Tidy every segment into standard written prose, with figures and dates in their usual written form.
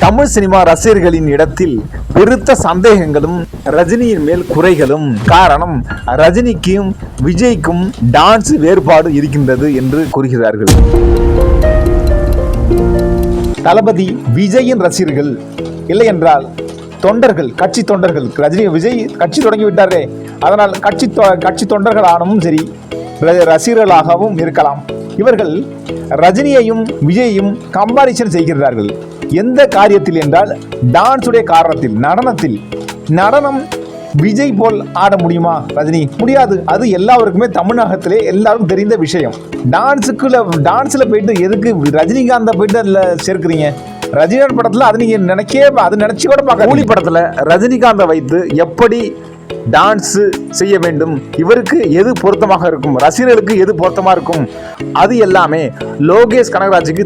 Tamil cinema ரசிகர்களின் இடத்தில் பெருத்த சந்தேகங்களும் ரஜினியின் மேல் குறைகளும். காரணம், ரஜினிக்கும் விஜய்க்கும் டான்ஸ் வேறுபாடு இருக்கின்றது என்று கூறுகிறார்கள். தளபதி விஜயின் ரசிகர்கள் இல்லை என்றால் தொண்டர்கள், கட்சி தொண்டர்கள், ரஜினி விஜய் கட்சி தொடங்கி விட்டாரே, அதனால் கட்சி தொண்டர்களானவும் சரி, ரசிகர்களாகவும் இருக்கலாம். இவர்கள் ரஜினியையும் விஜயையும் கம்பாரிசன் செய்கிறார்கள். எந்த காரியத்தில் என்றால் டான்ஸுடைய காரணத்தில், நடனத்தில். நடனம் விஜய் போல் ஆட முடியுமா ரஜினி? முடியாது. அது எல்லாருக்குமே தமிழகத்திலே எல்லாருக்கும் தெரிந்த விஷயம். டான்ஸில் போயிட்டு எதுக்கு ரஜினிகாந்தை போயிட்டு அதில் சேர்க்குறீங்க? ரஜினிகாந்த் படத்தில் அது நீங்கள் அது நினச்சி கூட பார்க்க. கூலி படத்தில் ரஜினிகாந்தை வைத்து எப்படி டான்ஸ் செய்ய வேண்டும், இவருக்கு எது பொருத்தமாக இருக்கும், ரசிகர்களுக்கு எது பொருத்தமாக இருக்கும், அது எல்லாமே லோகேஷ் கனகராஜுக்கு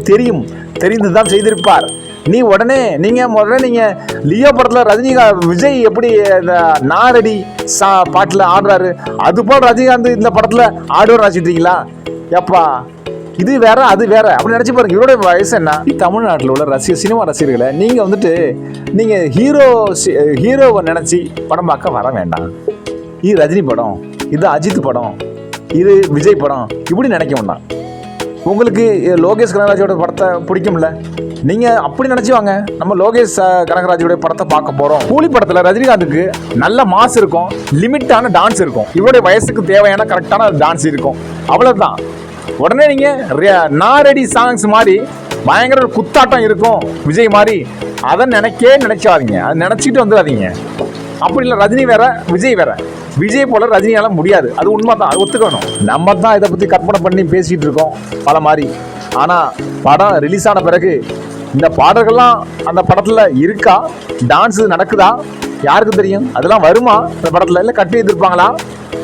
தெரிந்துதான் செய்திருப்பார். நீங்க லியோ படத்துல விஜய் எப்படி நாரடி பாட்டுல ஆடுறாரு, அது போல ரஜினிகாந்த் இந்த படத்துல ஆடுவார் நினைச்சிட்டீங்களா? எப்பா இது வேற அது வேற அப்படி நினைச்சு பாருங்க. இவருடைய வயசு என்ன? தமிழ்நாட்டில் உள்ள சினிமா ரசிகர்களை நீங்க ஹீரோவை நினைச்சு படம் பார்க்க வர வேண்டாம். இது ரஜினி படம், இது அஜித் படம், இது விஜய் படம், இப்படி நினைக்க வேண்டாம். உங்களுக்கு லோகேஷ் கனகராஜோட படத்தை பிடிக்கும்ல, நீங்க அப்படி நினைச்சு வாங்க. நம்ம லோகேஷ் கனகராஜோட படத்தை பார்க்க போறோம். கூலி படத்துல ரஜினிகாந்துக்கு நல்ல மாஸ் இருக்கும், லிமிட்டான டான்ஸ் இருக்கும், இவருடைய வயசுக்கு தேவையான கரெக்டான டான்ஸ் இருக்கும், அவ்வளவுதான். உடனே நீங்க நாரடி சாங்ஸ் மாதிரி பயங்கர குத்தாட்டம் இருக்கும் விஜய் மாதிரி, அதை நினைக்காதீங்க. அதை நினைச்சிட்டு வந்துடாதீங்க. அப்படி இல்லை, ரஜினி வேற விஜய் வேற. விஜய் போல ரஜினியால முடியாது, அது உண்மை தான், அது ஒத்துக்கணும். நம்ம தான் இதை பத்தி கற்பனை பண்ணி பேசிட்டு இருக்கோம் பல மாதிரி. ஆனா படம் ரிலீஸ் ஆன பிறகு இந்த பாடல்கள்லாம் அந்த படத்துல இருக்கா, டான்ஸ் நடக்குதா, யாருக்கு தெரியும்? அதெல்லாம் வருமா இந்த படத்துல? இல்லை கட்டி வைத்திருப்பாங்களா?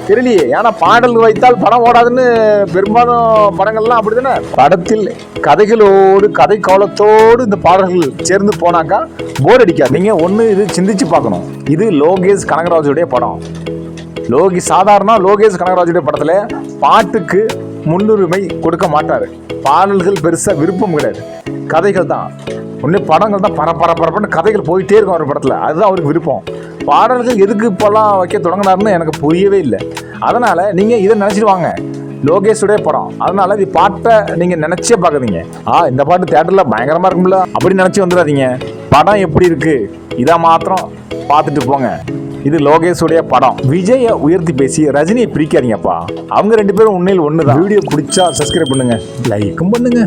தெரியலையே. ஏன்னா பாடல் வைத்தால் படம் ஓடாதுன்னு பெரும்பாலும் படங்கள்லாம் அப்படித்தானே. படத்தில் கதைகளோடு கதை கோலத்தோடு இந்த பாடல்கள் சேர்ந்து போனாக்கா போர் அடிக்காது. நீங்க ஒன்று இது சிந்திச்சு பார்க்கணும். இது லோகேஷ் கனகராஜுடைய படம். சாதாரண லோகேஷ் கனகராஜுடைய படத்துல பாட்டுக்கு முன்னுரிமை கொடுக்க மாட்டாரு. பாடல்கள் பெருசா விருப்பம் கிடையாது, கதைகள் தான். ஒன்று படங்கள் தான் பரப்பரன்னு கதைகள் போயிட்டே இருக்கும் அவர் படத்துல, அதுதான் அவருக்கு விருப்பம். பாடல்கள் எதுக்கு இப்பெல்லாம் வைக்க தொடங்கினாருன்னு எனக்கு புரியவே இல்லை. அதனால நீங்க இதை நினைச்சிட்டு வாங்க, லோகேஷுடைய படம். அதனால இது பாட்டை நீங்க நினைச்சே பார்க்காதீங்க. இந்த பாட்டு தியேட்டர்ல பயங்கரமா இருக்கும்ல அப்படி நினைச்சு வந்துடாதீங்க. படம் எப்படி இருக்கு இதை மாத்திரம் பார்த்துட்டு போங்க. இது லோகேஷுடைய படம். விஜயை உயர்த்தி பேசி ரஜினியை பிரிக்காதீங்கப்பா. அவங்க ரெண்டு பேரும் உண்மையில் ஒண்ணுதான். வீடியோ பிடிச்சா சப்ஸ்கிரைப் பண்ணுங்க, லைக்கும் பண்ணுங்க.